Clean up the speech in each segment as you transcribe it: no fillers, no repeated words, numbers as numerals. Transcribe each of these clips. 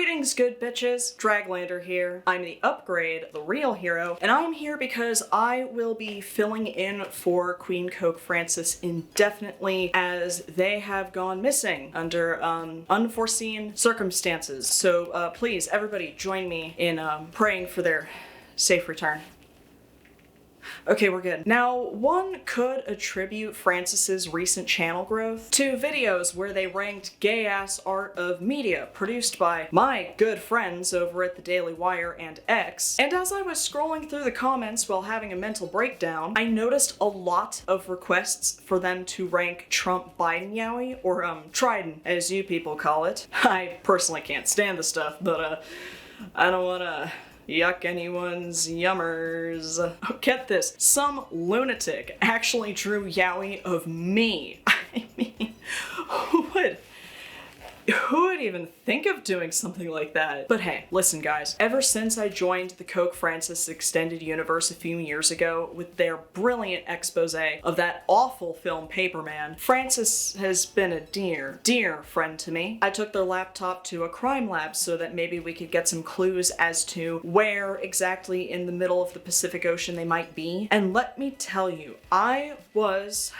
Greetings, good bitches. Draglander here. I'm the upgrade, the real hero, and I'm here because I will be filling in for QueenCokeFrancis indefinitely as they have gone missing under unforeseen circumstances. So please, everybody, join me in praying for their safe return. Okay, we're good. Now, one could attribute Francis's recent channel growth to videos where they ranked gay-ass art of media produced by my good friends over at the Daily Wire and X. And as I was scrolling through the comments while having a mental breakdown, I noticed a lot of requests for them to rank Trump Biden yaoi, or Trident, as you people call it. I personally can't stand the stuff, but I don't wanna yuck anyone's yummers. Oh, get this. Some lunatic actually drew yaoi of me. I mean, who would even think of doing something like that? But hey, listen guys, ever since I joined the QueenCokeFrancis extended universe a few years ago with their brilliant expose of that awful film Paperman, Francis has been a dear friend to me. I took their laptop to a crime lab so that maybe we could get some clues as to where exactly in the middle of the Pacific Ocean they might be. And let me tell you, I was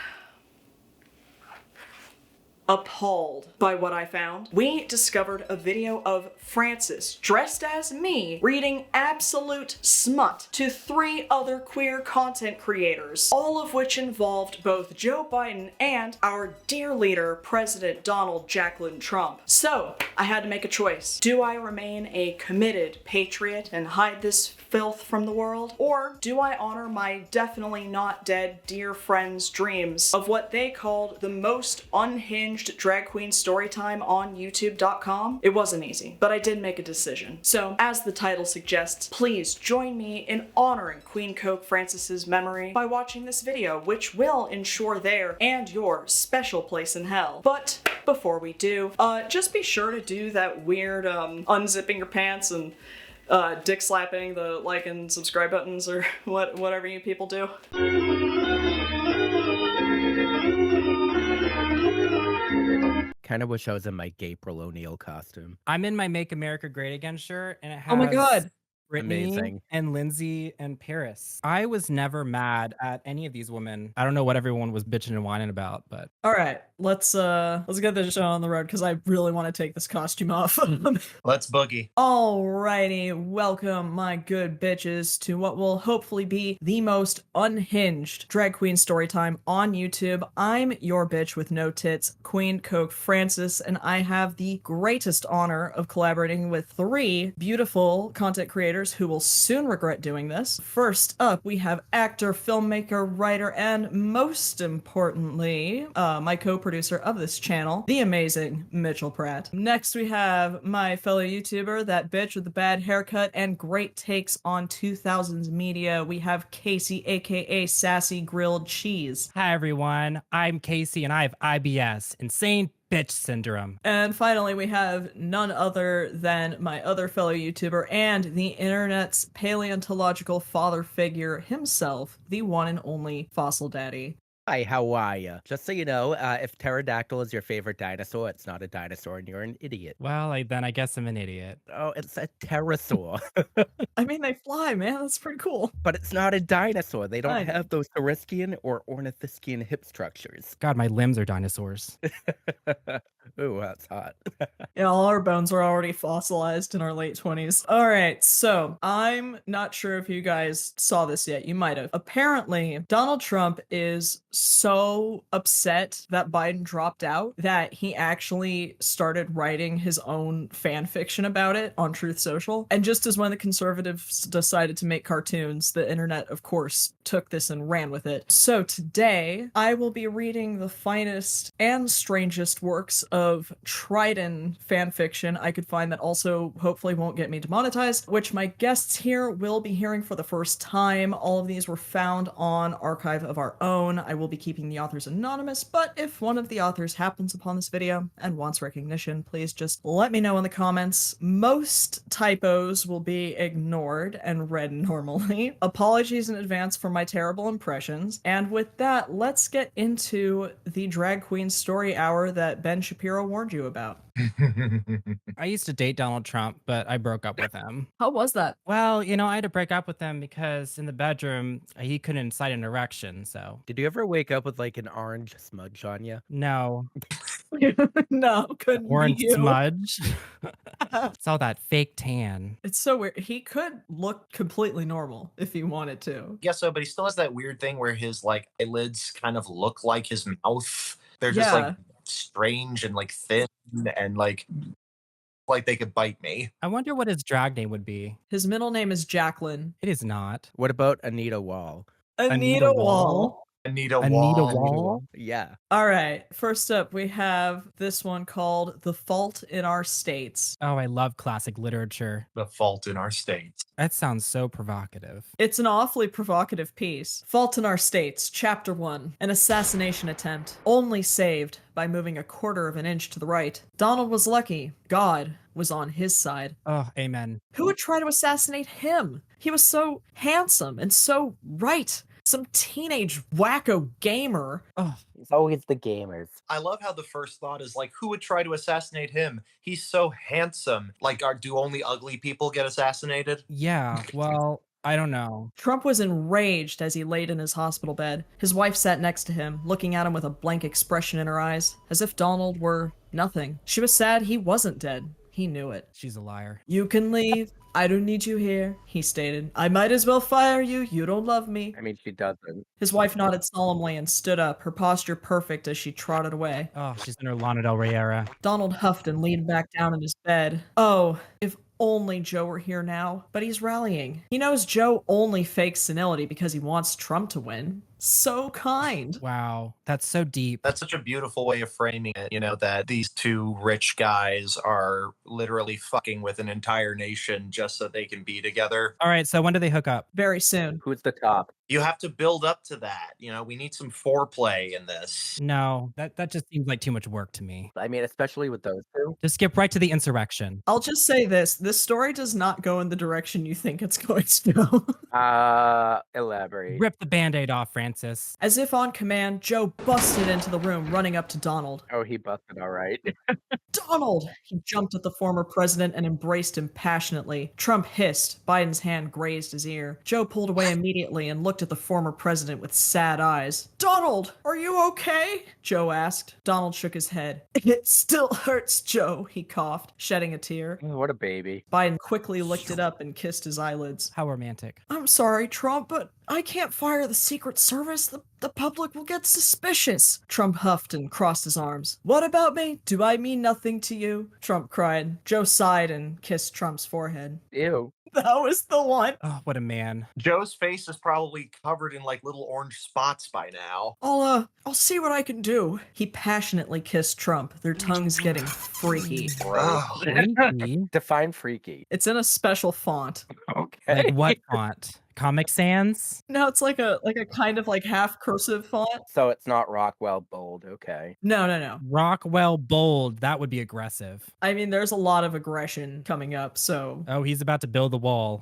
appalled by what I found. We discovered a video of Francis, dressed as me, reading absolute smut to 3 other queer content creators, all of which involved both Joe Biden and our dear leader, President Donald Jacqueline Trump. So, I had to make a choice. Do I remain a committed patriot and hide this filth from the world? Or do I honor my definitely not dead dear friends' dreams of what they called the most unhinged drag queen story time on YouTube.com? It wasn't easy, but I did make a decision. So, as the title suggests, please join me in honoring QueenCokeFrancis's memory by watching this video, which will ensure their and your special place in hell. But before we do, just be sure to do that weird unzipping your pants and dick slapping the like and subscribe buttons or whatever you people do. Kind of wish I was in my Gabriel O'Neill costume. I'm in my Make America Great Again shirt, and it has Oh my god, Brittany Amazing. and Lindsay and Paris. I was never mad at any of these women. I don't know what everyone was bitching and whining about, but all right, let's get this show on the road because I really want to take this costume off. Let's boogie. Alrighty, welcome my good bitches to what will hopefully be the most unhinged drag queen story time on YouTube. I'm your bitch with no tits, QueenCokeFrancis, and I have the greatest honor of collaborating with 3 beautiful content creators who will soon regret doing this. First up, we have actor, filmmaker, writer, and most importantly, my co-producer of this channel, the amazing Mitchell Pratt. Next, we have my fellow YouTuber, that bitch with the bad haircut and great takes on 2000s media. We have Casey, aka Sassy Grilled Cheese. hi everyone, I'm Casey and I have IBS, insane bitch syndrome. And finally, we have none other than my other fellow YouTuber and the internet's paleontological father figure himself, the one and only Fossil Daddy. Hi, how are ya? Just so you know, if pterodactyl is your favorite dinosaur, it's not a dinosaur and you're an idiot. Well, then I guess I'm an idiot. Oh, it's a pterosaur. I mean, they fly, man. That's pretty cool. But it's not a dinosaur. They don't I- have those Thoriscian or Ornithischian hip structures. God, my limbs are dinosaurs. Ooh, that's hot. Yeah, all our bones were already fossilized in our late 20s. All right, so I'm not sure if you guys saw this yet. You might have. Apparently, Donald Trump is so upset that Biden dropped out that he actually started writing his own fan fiction about it on Truth Social. And just as when the conservatives decided to make cartoons, the internet, of course, took this and ran with it. So today, I will be reading the finest and strangest works of Trident fanfiction I could find that also hopefully won't get me demonetized, which my guests here will be hearing for the first time. All of these were found on Archive of Our Own. I will be keeping the authors anonymous, but if one of the authors happens upon this video and wants recognition, please just let me know in the comments. Most typos will be ignored and read normally. Apologies in advance for my terrible impressions. And with that, let's get into the drag queen story hour that Ben Shapiro hero warned you about. I used to date Donald Trump, but I broke up with him. How was that? Well, I had to break up with him because in the bedroom, he couldn't incite an erection, so. Did you ever wake up with like an orange smudge on you? No. No, couldn't Orange be you. smudge. It's all that fake tan. It's so weird. He could look completely normal if he wanted to. Yeah, so, but he still has that weird thing where his like eyelids kind of look like his mouth. They're just like strange and like thin and like they could bite me. I wonder what his drag name would be. His middle name is Jacqueline. It is not. What about Anita Wall? Anita Wall. Anita Wall. Yeah. All right. First up, we have this one called The Fault in Our States. Oh, I love classic literature. The Fault in Our States. That sounds so provocative. It's an awfully provocative piece. Fault in Our States, Chapter 1. An assassination attempt, only saved by moving a quarter of an inch to the right. Donald was lucky. God was on his side. Oh, amen. Who would try to assassinate him? He was so handsome and so right. Some teenage wacko gamer. Oh, It's always the gamers. I love how the first thought is like, who would try to assassinate him? He's so handsome. Like, do only ugly people get assassinated? yeah. Well, I don't know. Trump was enraged as he laid in his hospital bed. His wife sat next to him, looking at him with a blank expression in her eyes, as if Donald were nothing. She was sad he wasn't dead. He knew it. She's a liar. You can leave. I don't need you here, he stated. I might as well fire you. You don't love me. I mean, she doesn't. His wife nodded solemnly and stood up, her posture perfect as she trotted away. Oh, she's in her Lana Del Rey era. Donald huffed and leaned back down in his bed. Oh, if only Joe were here now. But he's rallying. He knows Joe only fakes senility because he wants Trump to win. So kind. Wow, that's so deep. That's such a beautiful way of framing it, that these two rich guys are literally fucking with an entire nation just so they can be together. All right, so when do they hook up? Very soon. Who's the top? You have to build up to that. We need some foreplay in this. No, that just seems like too much work to me. I mean, especially with those two. Just skip right to the insurrection. I'll just say this. This story does not go in the direction you think it's going to go. Elaborate. Rip the Band-Aid off, Francis. As if on command, Joe busted into the room, running up to Donald. Oh, he busted all right. Donald! He jumped at the former president and embraced him passionately. Trump hissed. Biden's hand grazed his ear. Joe pulled away immediately and looked at the former president with sad eyes. Donald, are you okay? Joe asked. Donald shook his head. It still hurts, Joe, he coughed, shedding a tear. What a baby. Biden quickly licked it up and kissed his eyelids. How romantic. I'm sorry, Trump, but I can't fire the Secret Service. The public will get suspicious. Trump huffed and crossed his arms. What about me? Do I mean nothing to you? Trump cried. Joe sighed and kissed Trump's forehead. Ew. That was the one. Oh, what a man. Joe's face is probably covered in like little orange spots by now. I'll see what I can do. He passionately kissed Trump, their tongues getting freaky. Ugh. Freaky? Define freaky. It's in a special font. Okay. Like what font? Comic Sans? No, it's like a kind of like half cursive font. So it's not Rockwell bold. Okay. No. Rockwell Bold. That would be aggressive. I mean, there's a lot of aggression coming up, so. Oh, he's about to build the wall.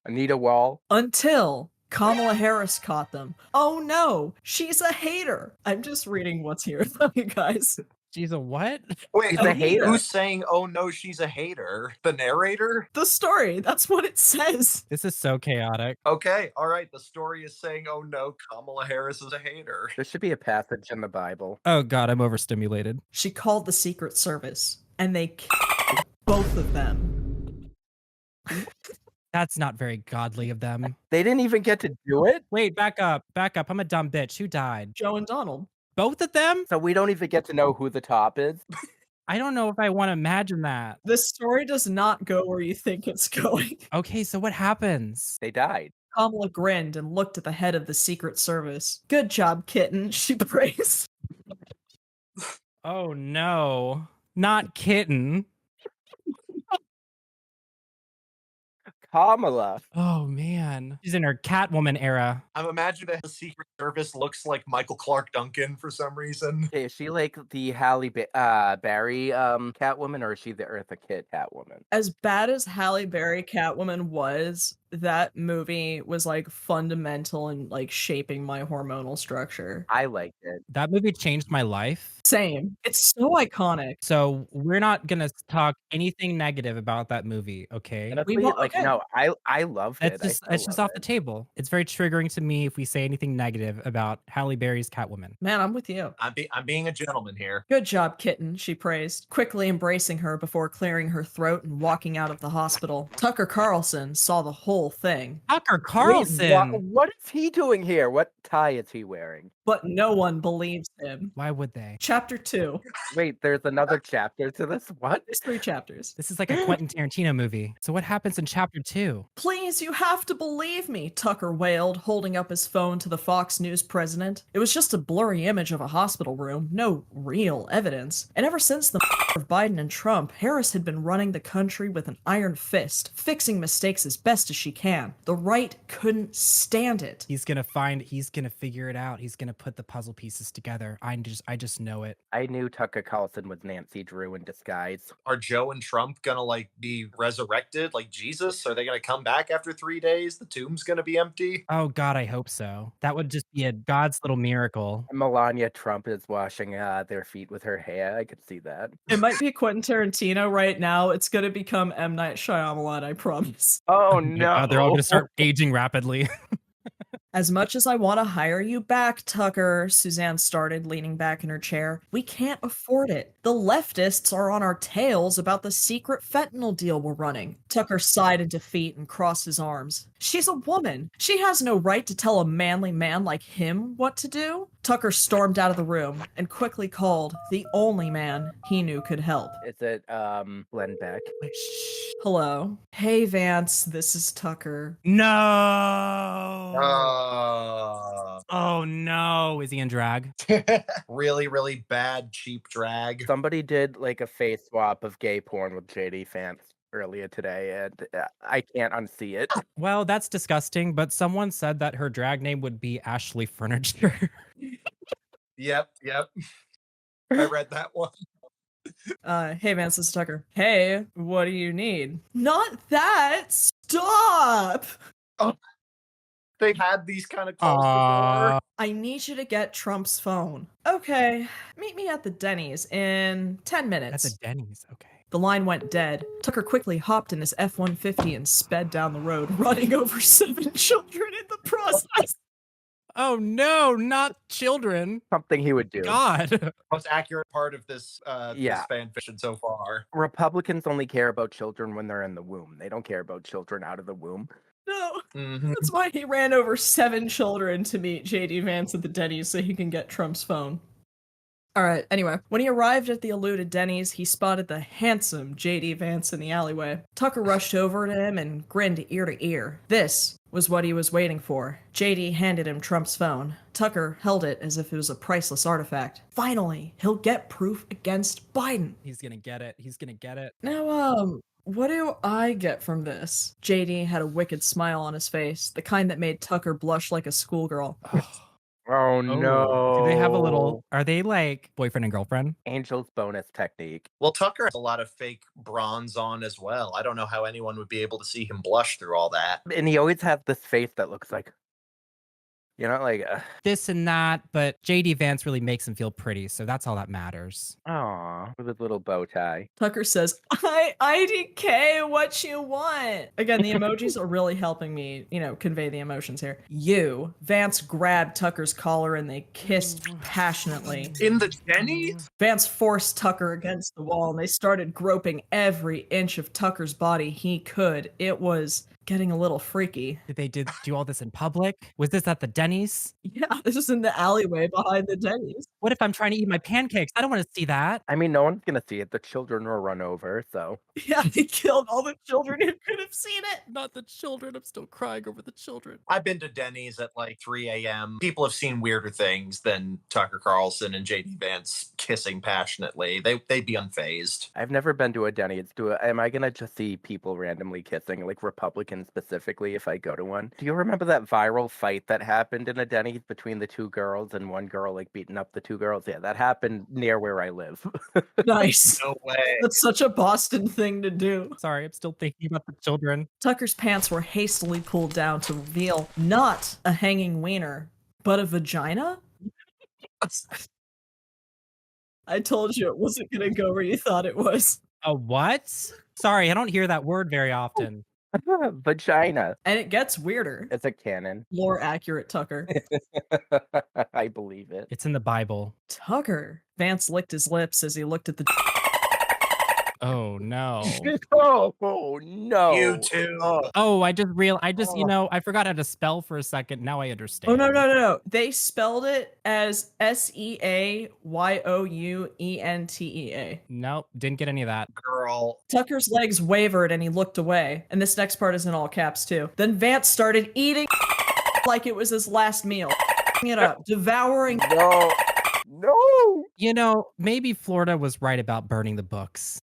Anita Wall. Until Kamala Harris caught them. Oh no, she's a hater. I'm just reading what's here, you guys. She's a what? Wait, She's a hater. who's saying, oh no, she's a hater? The narrator? The story, that's what it says. This is so chaotic. Okay, all right. The story is saying, oh no, Kamala Harris is a hater. There should be a passage in the Bible. Oh god, I'm overstimulated. She called the Secret Service, and they killed both of them. That's not very godly of them. They didn't even get to do it? Wait, back up. I'm a dumb bitch. Who died? Joe and Donald. Both of them? So we don't even get to know who the top is? I don't know if I want to imagine that. This story does not go where you think it's going. Okay, so what happens? They died. Kamala grinned and looked at the head of the Secret Service. Good job, kitten, she praised. Oh no. Not kitten. Kamala. Oh man. She's in her Catwoman era. I'm imagining that the Secret Service looks like Michael Clark Duncan for some reason. Okay, is she like the Halle Berry Catwoman, or is she the Eartha Kitt Catwoman? As bad as Halle Berry Catwoman was, that movie was like fundamental in like shaping my hormonal structure. I liked it. That movie changed my life. Same. It's so iconic. So we're not gonna talk anything negative about that movie, okay? Honestly, won't- like okay. no, I loved it. It's just off the table. It's very triggering to me if we say anything negative about Halle Berry's Catwoman. Man, I'm with you. I'm being a gentleman here. Good job, kitten, she praised, quickly embracing her before clearing her throat and walking out of the hospital. Tucker Carlson saw the whole thing, Tucker Carlson. What is he doing here? What tie is he wearing? but no one believes him. Why would they? Chapter 2. Wait, there's another chapter to this. What? There's 3 chapters. This is like a Quentin Tarantino movie. So what happens in chapter 2? Please, you have to believe me, Tucker wailed, holding up his phone to the Fox News president. It was just a blurry image of a hospital room, no real evidence. And ever since the of Biden and Trump, Harris had been running the country with an iron fist, fixing mistakes as best as she can. The right couldn't stand it. He's gonna figure it out. He's gonna put the puzzle pieces together. I just know it. I knew Tucker Carlson was Nancy Drew in disguise. Are Joe and Trump gonna like be resurrected like Jesus? Are they gonna come back after 3 days? The tomb's gonna be empty? Oh God, I hope so. That would just be a God's little miracle. Melania Trump is washing their feet with her hair. I could see that. It might be Quentin Tarantino right now. It's gonna become M. Night Shyamalan, I promise. Oh my no! God, they're all gonna start aging rapidly. As much as I want to hire you back, Tucker, Suzanne started, leaning back in her chair, we can't afford it. The leftists are on our tails about the secret fentanyl deal we're running. Tucker sighed in defeat and crossed his arms. She's a woman. She has no right to tell a manly man like him what to do. Tucker stormed out of the room and quickly called the only man he knew could help. Is it Glenn Beck? Wait, shh. Hello. Hey, Vance, this is Tucker. No. Uh, Oh no. Is he in drag? really, really bad, cheap drag. Somebody did like a face swap of gay porn with JD Vance earlier today, and I can't unsee it. Well, that's disgusting, but someone said that her drag name would be Ashley Furniture. Yep. I read that one. Hey, Vance, this is Tucker. Hey, what do you need? Not that! Stop! They had these kind of calls before. I need you to get Trump's phone. Okay, meet me at the Denny's in 10 minutes. That's a Denny's, okay. The line went dead. Tucker quickly hopped in his F-150 and sped down the road, running over 7 children in the process. Oh no, not children. Something he would do. God. Most accurate part of this Yeah. this fan fiction so far. Republicans only care about children when they're in the womb. They don't care about children out of the womb. No, Mhm. that's why he ran over 7 children to meet JD Vance at the Denny's so he can get Trump's phone. Alright, anyway, when he arrived at the alluded Denny's, he spotted the handsome JD Vance in the alleyway. Tucker rushed over to him and grinned ear to ear. This was what he was waiting for. JD handed him Trump's phone. Tucker held it as if it was a priceless artifact. Finally, he'll get proof against Biden. He's gonna get it. He's gonna get it. Now, what do I get from this? JD had a wicked smile on his face, the kind that made Tucker blush like a schoolgirl. Oh no. Do they have a little, are they like boyfriend and girlfriend? Angel's bonus technique. Well, Tucker has a lot of fake bronze on as well. I don't know how anyone would be able to see him blush through all that. And he always has this face that looks like, you know, like, This and that, but JD Vance really makes him feel pretty, so that's all that matters. aw, with his little bow tie. Tucker says, IDK, what you want? Again, the emojis are really helping me, convey the emotions here. Vance grabbed Tucker's collar and they kissed passionately. In the Denny's? Vance forced Tucker against the wall and they started groping every inch of Tucker's body he could. It was getting a little freaky. Did they do all this in public? Was this at the Denny's? Yeah, this is in the alleyway behind the Denny's. What if I'm trying to eat my pancakes? I don't want to see that. I mean, no one's gonna see it. The children will run over, so. Yeah, he killed all the children who could have seen it. Not the children. I'm still crying over the children. I've been to Denny's at like 3 a.m. People have seen weirder things than Tucker Carlson and JD Vance kissing passionately. They'd be unfazed. I've never been to a Denny's. Am I gonna just see people randomly kissing, like Republicans in specifically if I go to one. Do you remember that viral fight that happened in a Denny's between the two girls and one girl like beating up the two girls? Yeah, that happened near where I live. Nice. No way. That's such a Boston thing to do. Sorry, I'm still thinking about the children. Tucker's pants were hastily pulled down to reveal not a hanging wiener, but a vagina? I told you it wasn't gonna go where you thought it was. A what? Sorry, I don't hear that word very often. Vagina. And it gets weirder. It's a canon. More accurate, Tucker. I believe it. It's in the Bible. Tucker. Vance licked his lips as he looked at the Oh no. Oh no. You too. Oh, I I forgot how to spell for a second. Now I understand. Oh, no. They spelled it as Seayounentea. Nope, didn't get any of that. Girl. Tucker's legs wavered and he looked away. And this next part is in all caps too. Then Vance started eating like it was his last meal. It up, devouring. No. No. You know, maybe Florida was right about burning the books.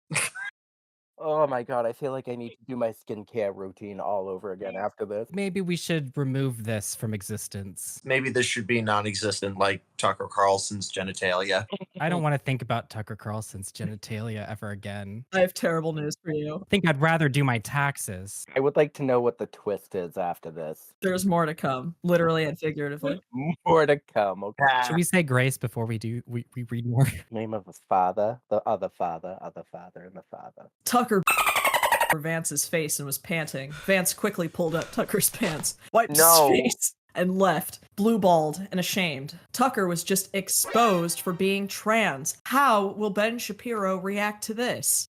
Oh my god, I feel like I need to do my skincare routine all over again after this. Maybe we should remove this from existence. Maybe this should be non-existent like Tucker Carlson's genitalia. I don't want to think about Tucker Carlson's genitalia ever again. I have terrible news for you. I think I'd rather do my taxes. I would like to know what the twist is after this. There's more to come, literally and figuratively. More to come, okay? Should we say grace before we read more? Name of the father, the other father, and the father. Tucker for Vance's face and was panting. Vance quickly pulled up Tucker's pants, wiped No. his face, and left, blue-balled and ashamed. Tucker was just exposed for being trans. How will Ben Shapiro react to this?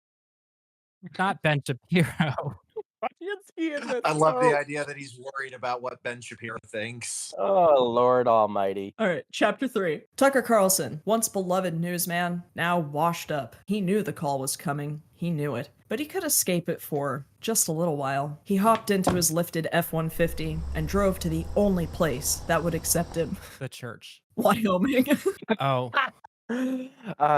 Not Ben Shapiro. Why is he in this? I love the idea that he's worried about what Ben Shapiro thinks. Oh, Lord Almighty. All right, chapter 3. Tucker Carlson, once beloved newsman, now washed up. He knew the call was coming. He knew it. But he could escape it for just a little while. He hopped into his lifted F-150 and drove to the only place that would accept him. The church. Wyoming. Oh,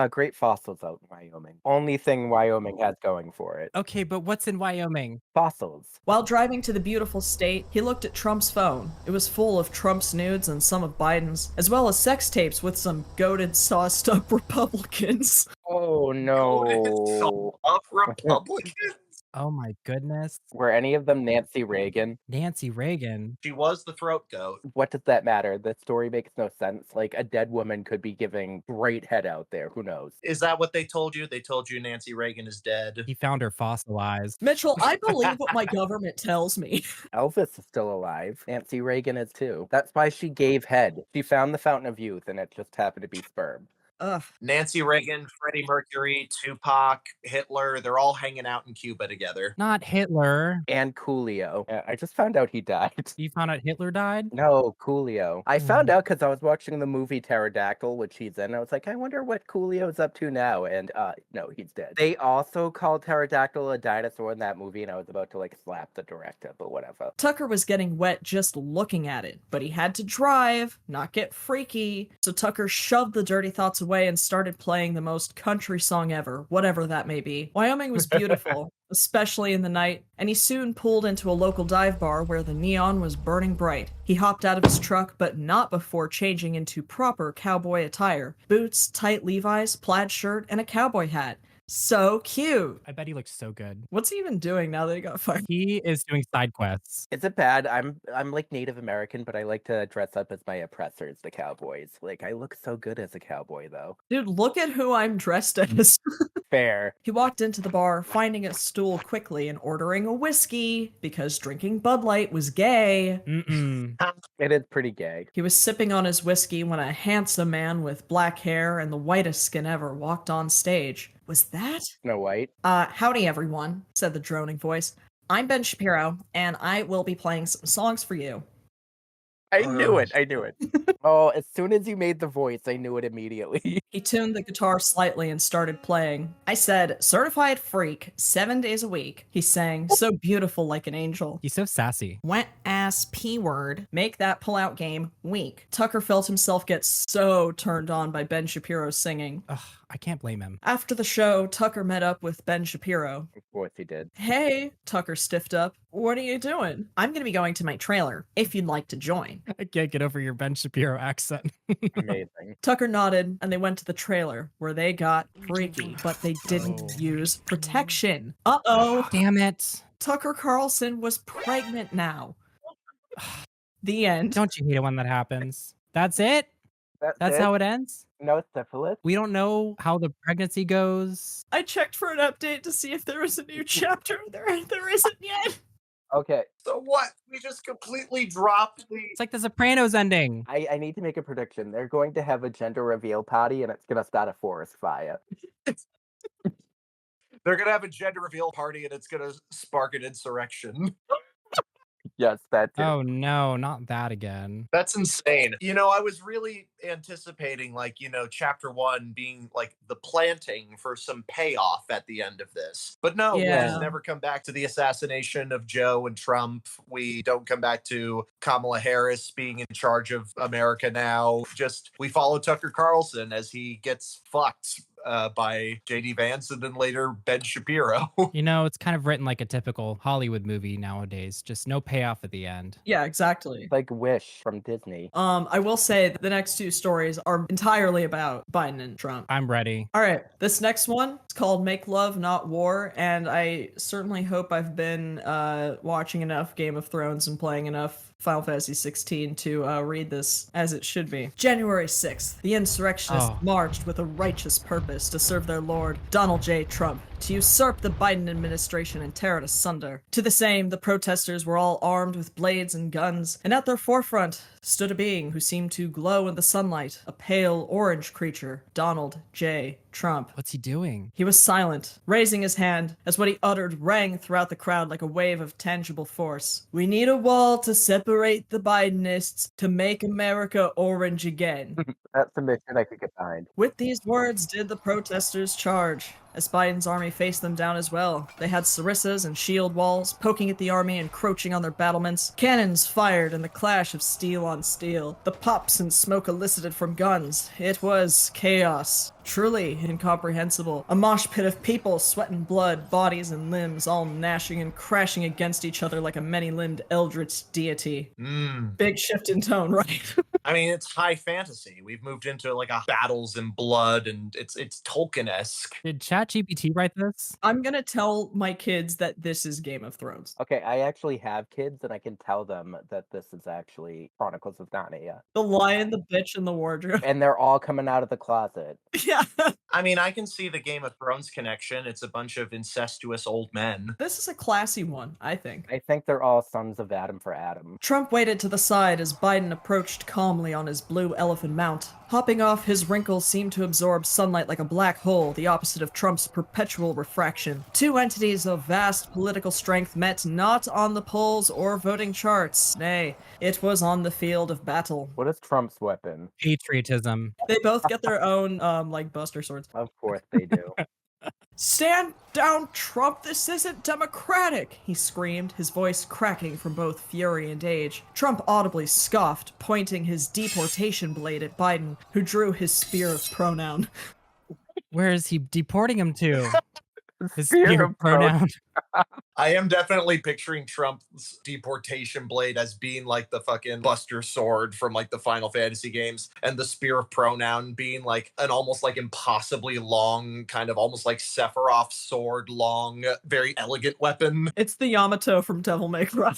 Great fossils out in Wyoming. Only thing Wyoming has going for it. okay, but what's in Wyoming? Fossils. While driving to the beautiful state, he looked at Trump's phone. It was full of Trump's nudes and some of Biden's, as well as sex tapes with some goated, sauced-up Republicans. Oh no. Up Republicans. Oh my goodness. Were any of them Nancy Reagan? Nancy Reagan. She was the throat goat. What does that matter? The story makes no sense. Like, a dead woman could be giving great head out there. Who knows? Is that what they told you? They told you Nancy Reagan is dead. He found her fossilized. Mitchell, I believe what my government tells me. Elvis is still alive. Nancy Reagan is too. That's why she gave head. She found the fountain of youth and it just happened to be sperm. Ugh. Nancy Reagan, Freddie Mercury, Tupac, Hitler, they're all hanging out in Cuba together. Not Hitler. And Coolio. I just found out he died. You found out Hitler died? No, Coolio. I found out because I was watching the movie Pterodactyl, which he's in. I was like, I wonder what Coolio's up to now. And no, he's dead. They also called Pterodactyl a dinosaur in that movie, and I was about to like slap the director, but whatever. Tucker was getting wet just looking at it, but he had to drive, not get freaky. So Tucker shoved the dirty thoughts away and started playing the most country song ever, whatever that may be. Wyoming was beautiful, especially in the night, and he soon pulled into a local dive bar where the neon was burning bright. He hopped out of his truck, but not before changing into proper cowboy attire. Boots, tight Levi's, plaid shirt, and a cowboy hat. So cute. I bet he looks so good. What's he even doing now that he got fired? He is doing side quests. Is it bad? I'm like Native American, but I like to dress up as my oppressors, the cowboys. Like, I look so good as a cowboy, though. Dude, look at who I'm dressed as. Fair. He walked into the bar, finding a stool quickly and ordering a whiskey because drinking Bud Light was gay. Mm-mm. It is pretty gay. He was sipping on his whiskey when a handsome man with black hair and the whitest skin ever walked on stage. Was that? Snow White. Howdy everyone, said the droning voice. I'm Ben Shapiro, and I will be playing some songs for you. I knew it. Oh, as soon as you made the voice, I knew it immediately. He tuned the guitar slightly and started playing. I said, certified freak, 7 days a week. He sang, so beautiful like an angel. He's so sassy. Wet ass P word. Make that pullout game weak. Tucker felt himself get so turned on by Ben Shapiro's singing. Ugh, I can't blame him. After the show, Tucker met up with Ben Shapiro. Of course he did. Hey, Tucker stiffed up. What are you doing? I'm gonna be going to my trailer, if you'd like to join. I can't get over your Ben Shapiro accent. Amazing. Tucker nodded, and they went to the trailer, where they got freaky, but they didn't Oh. use protection. Uh-oh. Damn it. Tucker Carlson was pregnant now. The end. Don't you hate it when that happens? That's it? That's it? how it ends? No syphilis? We don't know how the pregnancy goes. I checked for an update to see if there was a new chapter. There isn't yet. Okay, So what? We just completely dropped the. It's like the Sopranos ending. I need to make a prediction. They're going to have a gender reveal party and it's going to start a forest fire. They're gonna have a gender reveal party and it's gonna spark an insurrection. Yes, that too. Oh no, not that again. That's insane. You know, I was really anticipating, like, you know, chapter 1 being like the planting for some payoff at the end of this. But no, we Yeah. just never come back to the assassination of Joe and Trump. We don't come back to Kamala Harris being in charge of America now. Just we follow Tucker Carlson as he gets fucked by JD Vance and then later Ben Shapiro. You know, it's kind of written like a typical Hollywood movie nowadays. Just no payoff at the end. Yeah, exactly. Like Wish from Disney. I will say that the next two stories are entirely about Biden and Trump. I'm ready. All right, this next one is called Make Love, Not War, and I certainly hope I've been watching enough Game of Thrones and playing enough Final Fantasy 16 to read this as it should be. January 6th, the insurrectionists marched with a righteous purpose to serve their lord, Donald J. Trump, to usurp the Biden administration and tear it asunder. To the same, the protesters were all armed with blades and guns, and at their forefront stood a being who seemed to glow in the sunlight, a pale orange creature, Donald J. Trump. What's he doing? He was silent, raising his hand as what he uttered rang throughout the crowd like a wave of tangible force. We need a wall to separate the Bidenists to make America orange again. That's a mission I could get behind. With these words did the protesters charge. As Biden's army faced them down as well. They had sarissas and shield walls, poking at the army, encroaching on their battlements. Cannons fired in the clash of steel on steel. The pops and smoke elicited from guns. It was chaos. Truly incomprehensible. A mosh pit of people, sweat and blood, bodies and limbs, all gnashing and crashing against each other like a many-limbed eldritch deity. Big shift in tone, right? I mean, it's high fantasy. We've moved into like a battles and blood, and it's Tolkien-esque. Did ChatGPT write this? I'm gonna tell my kids that this is Game of Thrones. Okay, I actually have kids and I can tell them that this is actually Chronicles of Narnia. The lion, the bitch, and the wardrobe. And they're all coming out of the closet. Yeah. I mean, I can see the Game of Thrones connection. It's a bunch of incestuous old men. This is a classy one, I think. I think they're all sons of Adam for Adam. Trump waited to the side as Biden approached calmly on his blue elephant mount. Hopping off, his wrinkles seemed to absorb sunlight like a black hole, the opposite of Trump's perpetual refraction. Two entities of vast political strength met not on the polls or voting charts. Nay, it was on the field of battle. What is Trump's weapon? Patriotism. They both get their own, like, buster swords. Of course they do. Stand down, Trump! This isn't democratic! He screamed, his voice cracking from both fury and age. Trump audibly scoffed, pointing his deportation blade at Biden, who drew his spear of pronoun. Where is he deporting him to? His Spear spear of pronoun. I am definitely picturing Trump's deportation blade as being like the fucking Buster Sword from like the Final Fantasy games, and the Spear of Pronoun being like an almost like impossibly long, kind of almost like Sephiroth sword long, very elegant weapon. It's the Yamato from Devil May Cry.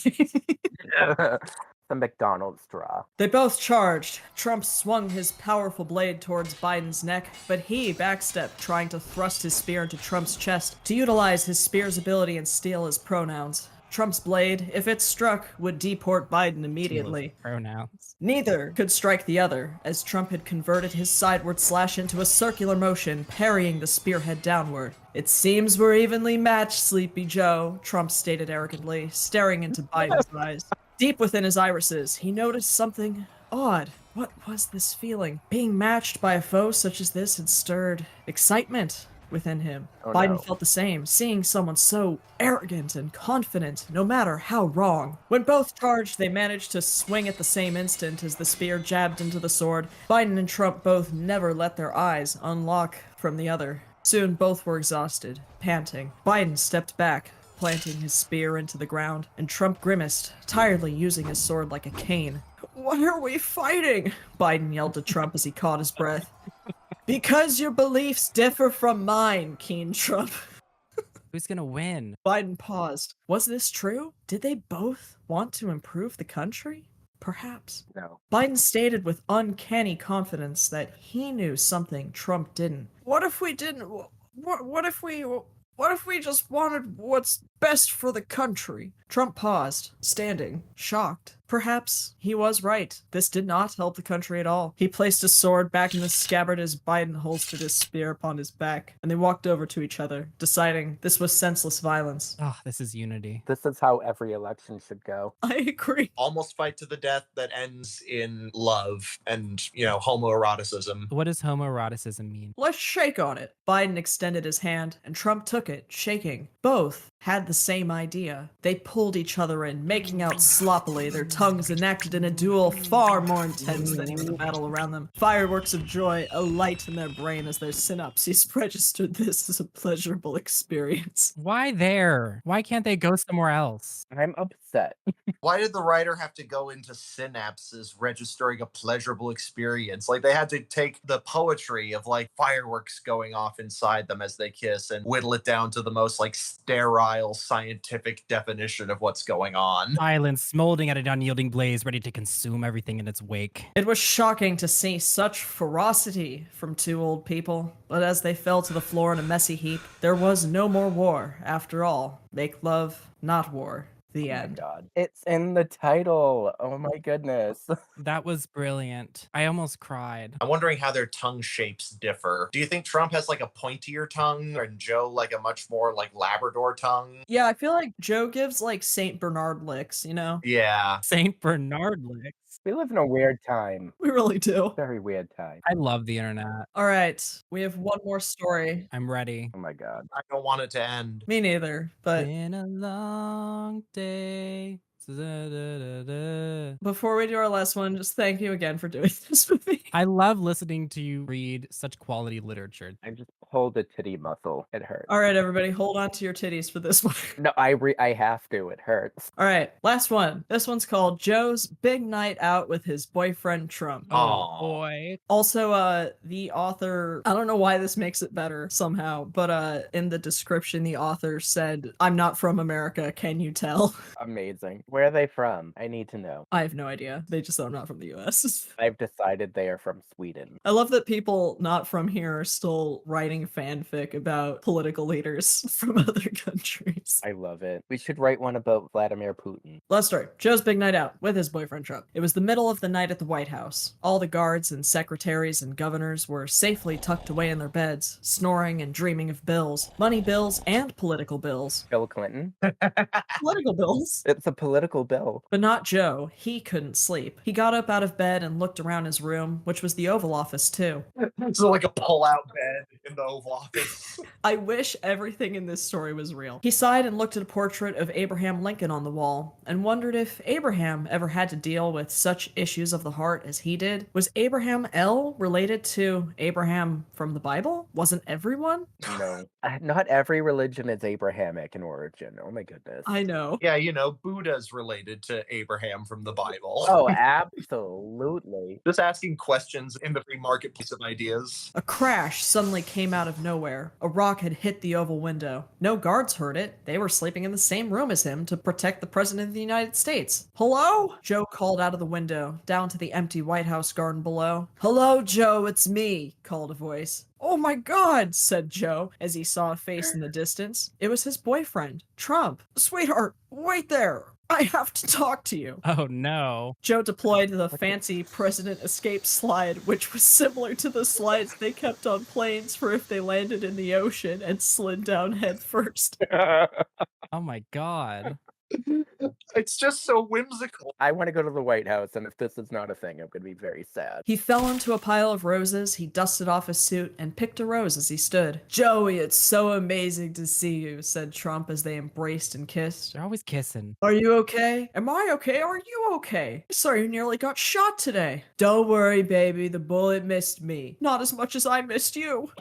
The McDonald's straw. They both charged. Trump swung his powerful blade towards Biden's neck, but he backstepped, trying to thrust his spear into Trump's chest to utilize his spear's ability and steal his pronouns. Trump's blade, if it struck, would deport Biden immediately. Pronouns. Neither could strike the other, as Trump had converted his sideward slash into a circular motion, parrying the spearhead downward. It seems we're evenly matched, Sleepy Joe, Trump stated arrogantly, staring into Biden's eyes. Deep within his irises, he noticed something odd. What was this feeling? Being matched by a foe such as this had stirred excitement within him. Oh, Biden no. felt the same, seeing someone so arrogant and confident, no matter how wrong. When both charged, they managed to swing at the same instant as the spear jabbed into the sword. Biden and Trump both never let their eyes unlock from the other. Soon, both were exhausted, panting. Biden stepped back, planting his spear into the ground, and Trump grimaced, tiredly using his sword like a cane. What are we fighting? Biden yelled to Trump as he caught his breath. Because your beliefs differ from mine, keen Trump. Who's gonna win? Biden paused. Was this true? Did they both want to improve the country? Perhaps. No. Biden stated with uncanny confidence that he knew something Trump didn't. What if we didn't? What if we just wanted what's best for the country? Trump paused, standing, shocked. Perhaps he was right. This did not help the country at all. He placed his sword back in the scabbard as Biden holstered his spear upon his back, and they walked over to each other, deciding this was senseless violence. Oh, this is unity. This is how every election should go. I agree. Almost fight to the death that ends in love and, homoeroticism. What does homoeroticism mean? Let's shake on it. Biden extended his hand, and Trump took it, shaking. Both had the same idea. They pulled each other in, making out sloppily, their tongues enacted in a duel far more intense than even the battle around them. Fireworks of joy alight in their brain as their synapses registered this as a pleasurable experience. Why there? Why can't they go somewhere else? I'm upset. Why did the writer have to go into synapses registering a pleasurable experience? Like, they had to take the poetry of, fireworks going off inside them as they kiss and whittle it down to the most, sterile scientific definition of what's going on. Silence, smoldering at an unyielding blaze, ready to consume everything in its wake. It was shocking to see such ferocity from two old people, but as they fell to the floor in a messy heap, there was no more war, after all. Make love, not war. The Oh my end. God. It's in the title. Oh my goodness. That was brilliant. I almost cried. I'm wondering how their tongue shapes differ. Do you think Trump has a pointier tongue and Joe a much more Labrador tongue? Yeah, I feel like Joe gives Saint Bernard licks, Yeah. Saint Bernard licks. We live in a weird time. We really do. Very weird time. I love the internet. All right, we have one more story. I'm ready. Oh my God. I don't want it to end. Me neither, but Been a long day. before we do our last one, just thank you again for doing this with me. I love listening to you read such quality literature. I just pulled a titty muscle. It hurts. All right, everybody, hold on to your titties for this one. No, I have to. It hurts. All right, last one. This one's called Joe's Big Night Out with His Boyfriend Trump. Aw. Boy. Also, the author, I don't know why this makes it better somehow, but in the description, the author said, "I'm not from America, can you tell?" Amazing. Where are they from? I need to know. I have no idea. They just said I'm not from the US. I've decided they are from Sweden. I love that people not from here are still writing fanfic about political leaders from other countries. I love it. We should write one about Vladimir Putin. Last story. Joe's big night out with his boyfriend Trump. It was the middle of the night at the White House. All the guards and secretaries and governors were safely tucked away in their beds, snoring and dreaming of bills. Money bills and political bills. Bill Clinton. Political bills. It's a political bill. But not Joe. He couldn't sleep. He got up out of bed and looked around his room, which was the Oval Office too. It's a pull-out bed in the Oval Office. I wish everything in this story was real. He sighed and looked at a portrait of Abraham Lincoln on the wall, and wondered if Abraham ever had to deal with such issues of the heart as he did. Was Abraham L related to Abraham from the Bible? Wasn't everyone? No. Not every religion is Abrahamic in origin. Oh my goodness. I know. Yeah, Buddha's related to Abraham from the Bible. Oh, absolutely. Just asking questions in the free marketplace of ideas. A crash suddenly came out of nowhere. A rock had hit the oval window. No guards heard it. They were sleeping in the same room as him to protect the President of the United States. Hello? Joe called out of the window, down to the empty White House garden below. Hello, Joe, it's me, called a voice. Oh my God, said Joe as he saw a face in the distance. It was his boyfriend, Trump. Sweetheart, wait there. I have to talk to you. Oh no. Joe deployed the fancy President Escape slide, which was similar to the slides they kept on planes for if they landed in the ocean, and slid down head first. Oh my God. It's just so whimsical. I want to go to the White House, and if this is not a thing, I'm going to be very sad. He fell into a pile of roses, he dusted off his suit, and picked a rose as he stood. Joey, it's so amazing to see you, said Trump as they embraced and kissed. They're always kissing. Are you okay? Am I okay? Are you okay? Sorry you nearly got shot today. Don't worry, baby, the bullet missed me. Not as much as I missed you.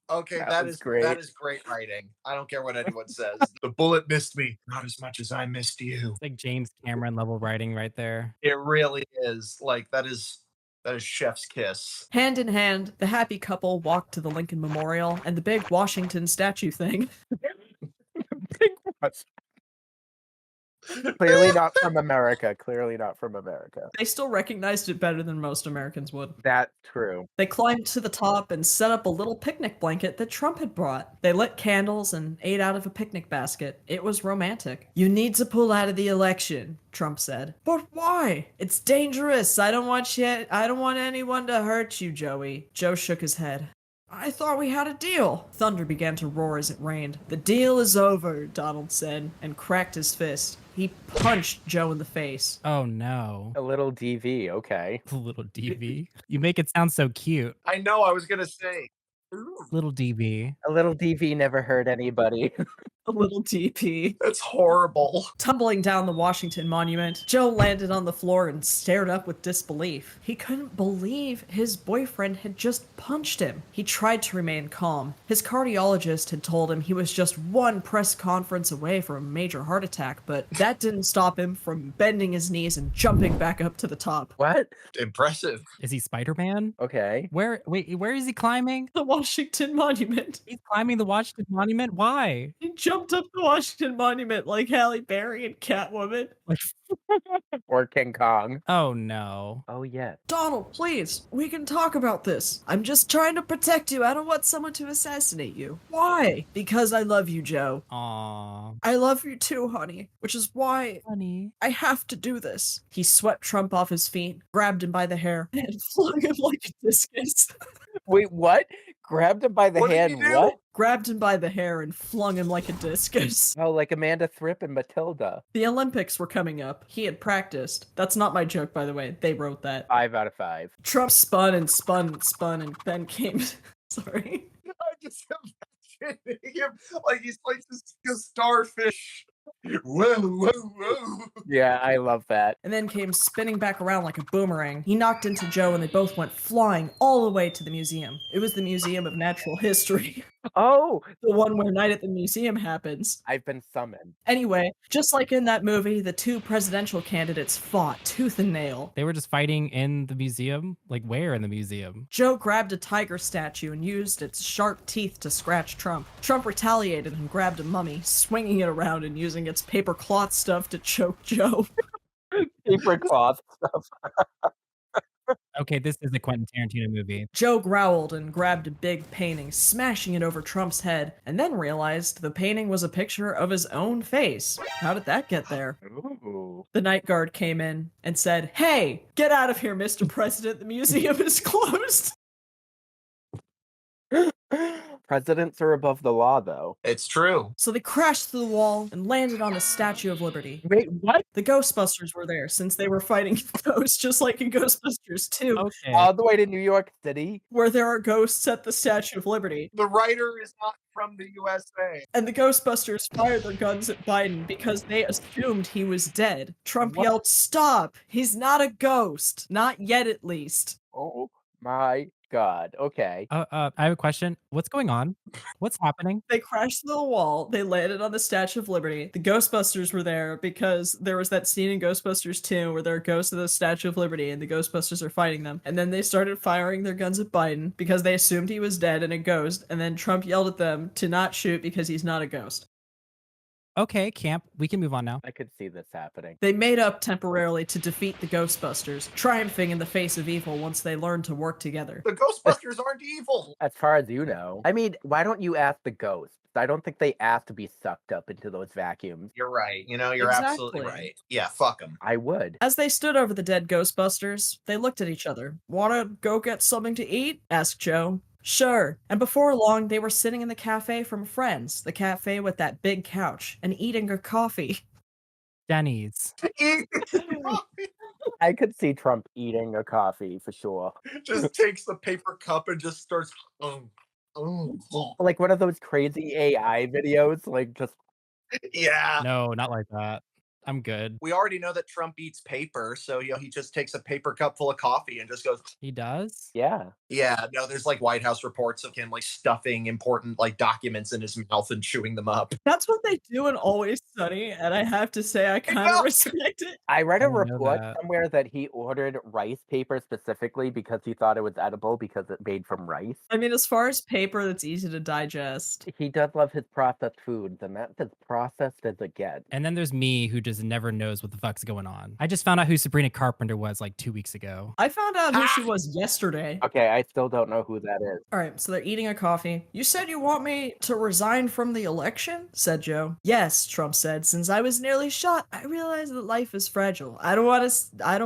Okay, That that was is great. that is great writing. I don't care what anyone says. The bullet missed me, not as much as I missed you. It's like James Cameron level writing right there. It really is. Like that is chef's kiss. Hand in hand, the happy couple walked to the Lincoln Memorial and the big Washington statue thing. Clearly not from America. Clearly not from America. They still recognized it better than most Americans would. That's true. They climbed to the top and set up a little picnic blanket that Trump had brought. They lit candles and ate out of a picnic basket. It was romantic. You need to pull out of the election, Trump said. But why? It's dangerous. I don't want anyone to hurt you, Joey. Joe shook his head. I thought we had a deal. Thunder began to roar as it rained. The deal is over, Donald said, and cracked his fist. He punched Joe in the face. Oh no. A little DV, okay. A little DV. You make it sound so cute. I know, I was gonna say. Little DV. A little DV never hurt anybody. A little DP. That's horrible. Tumbling down the Washington Monument, Joe landed on the floor and stared up with disbelief. He couldn't believe his boyfriend had just punched him. He tried to remain calm. His cardiologist had told him he was just one press conference away from a major heart attack, but that didn't stop him from bending his knees and jumping back up to the top. What? Impressive. Is he Spider-Man? Okay. Where is he climbing? The Washington Monument. He's climbing the Washington Monument? Why? He jumped up the Washington Monument like Halle Berry and Catwoman. Or King Kong. Oh no. Oh, yeah. Donald, please, we can talk about this. I'm just trying to protect you. I don't want someone to assassinate you. Why? Because I love you, Joe. Aw. I love you too, honey, which is why Honey. I have to do this. He swept Trump off his feet, grabbed him by the hair, and flung him like a discus. Wait, what? Grabbed him by the What did hand, he do? what? Grabbed him by the hair and flung him like a discus. Oh, like Amanda Thripp and Matilda. The Olympics were coming up. He had practiced. That's not my joke, by the way. They wrote that. 5 out of 5. Trump spun and spun and spun and then came... Sorry. I just imagining him like he's like this starfish. Whoa, whoa, whoa. Yeah, I love that. And then came spinning back around like a boomerang. He knocked into Joe and they both went flying all the way to the museum. It was the Museum of Natural History. Oh, The one where Night at the Museum happens. I've been summoned. Anyway, just like in that movie, the two presidential candidates fought tooth and nail. They were just fighting in the museum? Like where in the museum? Joe grabbed a tiger statue and used its sharp teeth to scratch Trump. Trump retaliated and grabbed a mummy, swinging it around and using its paper cloth stuff to choke Joe. Paper cloth stuff. Okay, this is a Quentin Tarantino movie. Joe growled and grabbed a big painting, smashing it over Trump's head, and then realized the painting was a picture of his own face. How did that get there? Ooh. The night guard came in and said, "Hey, get out of here, Mr. President. The museum is closed." Presidents are above the law, though. It's true. So they crashed through the wall and landed on the Statue of Liberty. Wait, what? The Ghostbusters were there since they were fighting ghosts, just like in Ghostbusters 2, Okay. All the way to New York City? where there are ghosts at the Statue of Liberty. The writer is not from the USA. And the Ghostbusters fired their guns at Biden because they assumed he was dead. Trump What? yelled, "Stop! He's not a ghost. Not yet, at least." Oh my God. Okay. I have a question. What's going on? What's happening? They crashed through the wall. They landed on the Statue of Liberty. The Ghostbusters were there because there was that scene in Ghostbusters 2 where there are ghosts of the Statue of Liberty and the Ghostbusters are fighting them. And then they started firing their guns at Biden because they assumed he was dead and a ghost. And then Trump yelled at them to not shoot because he's not a ghost. Okay, camp. We can move on now. I could see this happening. They made up temporarily to defeat the Ghostbusters, triumphing in the face of evil once they learned to work together. The Ghostbusters aren't evil. As far as you know. I mean, why don't you ask the ghosts? I don't think they asked to be sucked up into those vacuums. You're right. You know, you're absolutely Exactly. right. Yeah, fuck them. I would. As they stood over the dead Ghostbusters, they looked at each other. "Wanna go get something to eat?" asked Joe. Sure. And before long, they were sitting in the cafe from Friends, the cafe with that big couch, and eating a coffee. Denny's. I could see Trump eating a coffee for sure. Just takes the paper cup and just starts. Like one of those crazy AI videos, like just Yeah. No, not like that. I'm good. We already know that Trump eats paper, so he just takes a paper cup full of coffee and just goes. He does? yeah. Yeah, no, there's like White House reports of him like stuffing important like documents in his mouth and chewing them up. That's what they do in Always Sunny, and I have to say I kind know. of respect it. I read I a didn't know report that. somewhere that he ordered rice paper specifically because he thought it was edible because it made from rice. I mean, as far as paper that's easy to digest. He does love his processed foods, and that's as processed as it gets. And then there's me who just never knows what the fuck's going on. I just found out who Sabrina Carpenter was like 2 weeks ago. I found out who she was yesterday. Okay, I still don't know who that is. All right, so they're eating a coffee. You said you want me to resign from the election? Said Joe. Yes, Trump said. Since I was nearly shot, I realized that life is fragile. I don't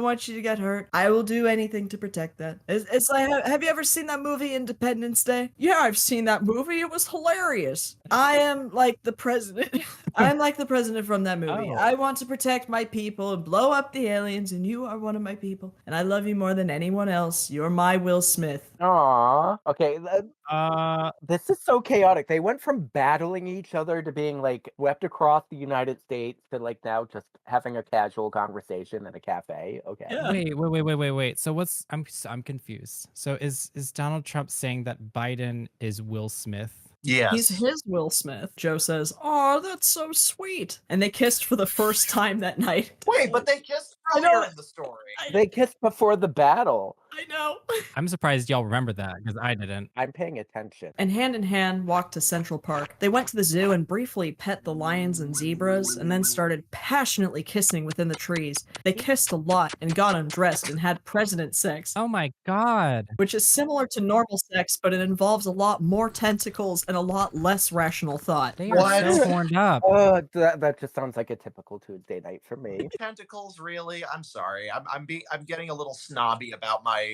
want you to get hurt. I will do anything to protect that. It's like, have you ever seen that movie Independence Day? Yeah, I've seen that movie. It was hilarious. I am like the president. I'm like the president from that movie. Oh. I want to protect my people and blow up the aliens, and you are one of my people. And I love you more than anyone else. You're my Will Smith. Aww. Okay, This this is so chaotic. They went from battling each other to being like swept across the United States to like now just having a casual conversation in a cafe. Okay. Yeah. Wait. So I'm confused. So is Donald Trump saying that Biden is Will Smith? Yes. He's his Will Smith. Joe says, "Oh, that's so sweet." And they kissed for the first time that night. Wait, but they kissed I know. earlier in the story. They kissed before the battle. I know. I'm surprised y'all remember that because I didn't. I'm paying attention. And hand in hand walked to Central Park. They went to the zoo and briefly pet the lions and zebras, and then started passionately kissing within the trees. They kissed a lot and got undressed and had president sex, Oh my god. which is similar to normal sex, but it involves a lot more tentacles and a lot less rational thought. They are What? so horned up. Oh, that just sounds like a typical Tuesday night for me. Tentacles, really? I'm sorry. I'm getting a little snobby about my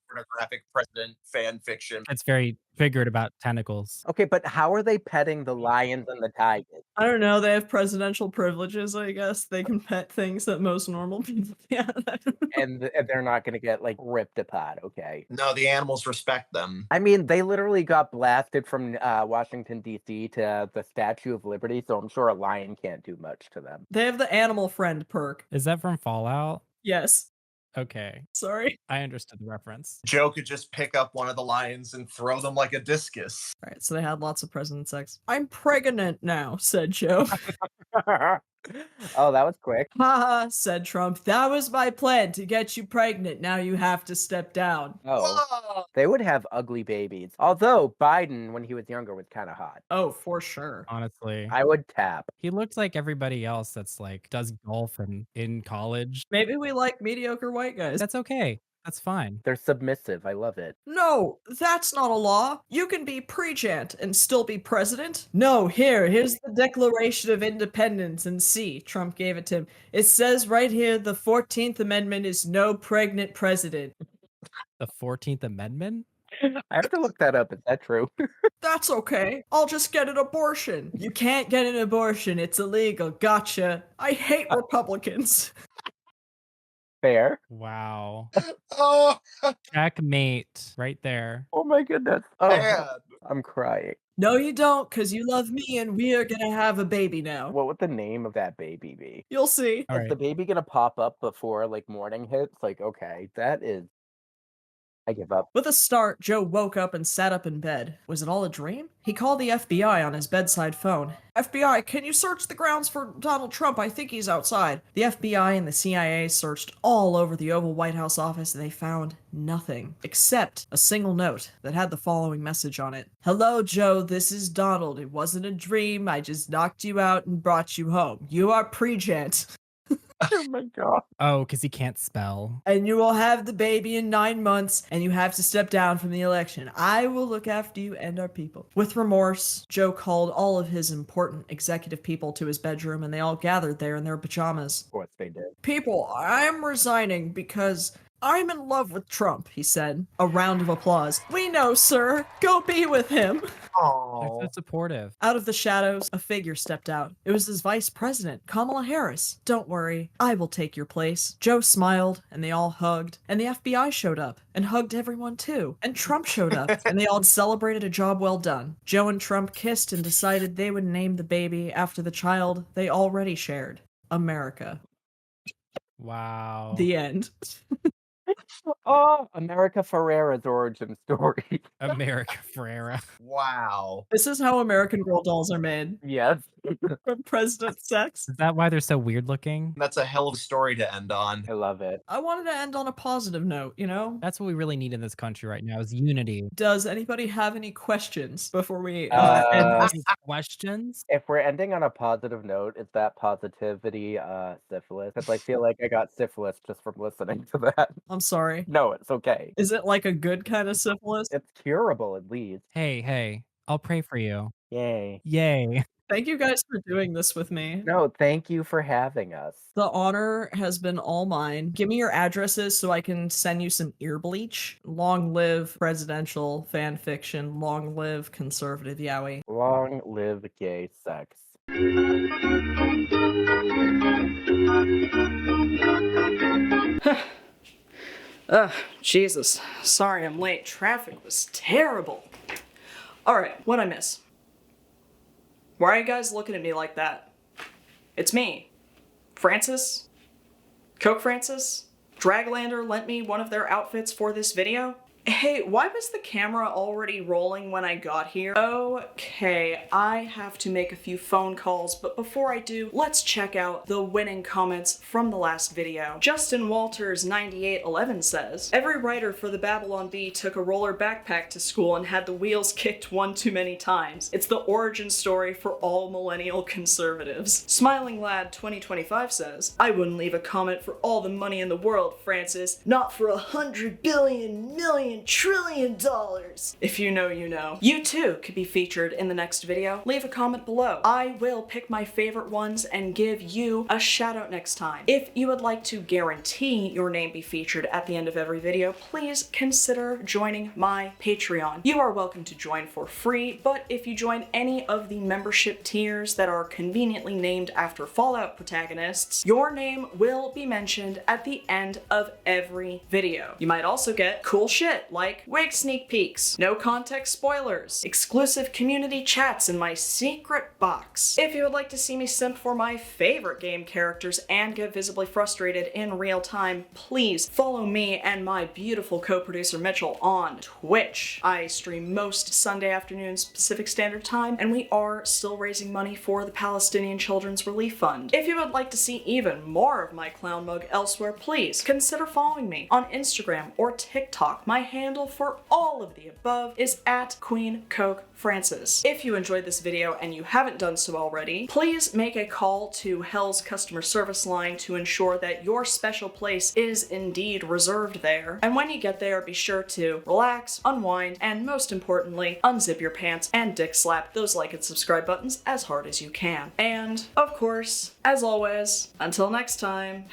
pornographic president fan fiction. It's very figured about tentacles. Okay, but how are they petting the lions and the tigers? I don't know, they have presidential privileges, I guess. They can pet things that most normal people can't. And they're not going to get like ripped apart, okay? No, the animals respect them. I mean, they literally got blasted from Washington, D.C. to the Statue of Liberty, so I'm sure a lion can't do much to them. They have the animal friend perk. Is that from Fallout? Yes. Okay, Sorry. I understood the reference. Joe could just pick up one of the lions and throw them like a discus. All right, so they had lots of president sex. I'm pregnant now, said Joe. Oh, that was quick. Haha, said Trump. That was my plan to get you pregnant. Now you have to step down. Oh, Whoa! they would have ugly babies. Although Biden, when he was younger, was kind of hot. Oh, for sure. Honestly, I would tap. he looked like everybody else that's like does golf and in college. Maybe we like mediocre white guys. That's okay. That's fine. They're submissive. I love it. No, that's not a law. You can be pre-gent and still be president. No, here's the Declaration of Independence, and see, Trump gave it to him. It says right here, the 14th Amendment is no pregnant president. The 14th Amendment? I have to look that up. Is that true? That's okay. I'll just get an abortion. You can't get an abortion. It's illegal. Gotcha. I hate Republicans. Fair. Wow. Oh, Checkmate right there. Oh my goodness. Oh, man. I'm crying. No, you don't, because you love me and we are gonna have a baby now. What would the name of that baby be? You'll see. All Is right. the baby gonna pop up before like morning hits? Like, okay, that is. I give up. With a start, Joe woke up and sat up in bed. Was it all a dream? He called the FBI on his bedside phone. FBI, can you search the grounds for Donald Trump? I think he's outside. The FBI and the CIA searched all over the Oval White House office and they found nothing, except a single note that had the following message on it. Hello, Joe, this is Donald. It wasn't a dream. I just knocked you out and brought you home. You are pre-gent. Oh my god. Oh, because he can't spell. And you will have the baby in 9 months, and you have to step down from the election. I will look after you and our people. With remorse, Joe called all of his important executive people to his bedroom, and they all gathered there in their pajamas. Of course they did. People, I am resigning because I'm in love with Trump, he said. A round of applause. We know, sir. Go be with him. They're Oh, so supportive. Out of the shadows, a figure stepped out. It was his vice president, Kamala Harris. Don't worry, I will take your place. Joe smiled, and they all hugged. And the FBI showed up, and hugged everyone too. And Trump showed up, and they all celebrated a job well done. Joe and Trump kissed and decided they would name the baby after the child they already shared. America. Wow. The end. Oh, America Ferrera's origin story. America Ferrera. wow. This is how American Girl dolls are made. Yes. From President Sex. Is that why they're so weird looking? That's a hell of a story to end on. I love it. I wanted to end on a positive note, you know? That's what we really need in this country right now is unity. Does anybody have any questions before we end Uh, this? Any questions? If we're ending on a positive note, is that positivity syphilis? Because I feel like I got syphilis just from listening to that. I'm sorry. No, it's okay. Is it like a good kind of syphilis? It's curable at least. Hey, I'll pray for you. Yay. Yay. Thank you guys for doing this with me. No, thank you for having us. The honor has been all mine. Give me your addresses so I can send you some ear bleach. Long live presidential fan fiction. Long live conservative yaoi. Long live gay sex. Ugh, Jesus. Sorry I'm late. Traffic was terrible. Alright, what'd I miss? Why are you guys looking at me like that? It's me. Francis? QueenCokeFrancis? Draglander lent me one of their outfits for this video. Hey, why was the camera already rolling when I got here? Okay, I have to make a few phone calls, but before I do, let's check out the winning comments from the last video. Justin Walters 9811 says, every writer for the Babylon Bee took a roller backpack to school and had the wheels kicked one too many times. It's the origin story for all millennial conservatives. Smiling Lad 2025 says, I wouldn't leave a comment for all the money in the world, Francis. Not for $100 billion million trillion dollars. If you know, you know. You too could be featured in the next video. Leave a comment below. I will pick my favorite ones and give you a shout out next time. If you would like to guarantee your name be featured at the end of every video, please consider joining my Patreon. You are welcome to join for free, but if you join any of the membership tiers that are conveniently named after Fallout protagonists, your name will be mentioned at the end of every video. You might also get cool shit like wig sneak peeks, no context spoilers, exclusive community chats in my secret box. If you would like to see me simp for my favorite game characters and get visibly frustrated in real time, please follow me and my beautiful co-producer Mitchell on Twitch. I stream most Sunday afternoons Pacific Standard Time, and we are still raising money for the Palestinian Children's Relief Fund. If you would like to see even more of my clown mug elsewhere, please consider following me on Instagram or TikTok. My handle for all of the above is at QueenCokeFrancis. If you enjoyed this video and you haven't done so already, please make a call to Hell's customer service line to ensure that your special place is indeed reserved there. And when you get there, be sure to relax, unwind, and most importantly, unzip your pants and dick slap those like and subscribe buttons as hard as you can. And, of course, as always, until next time,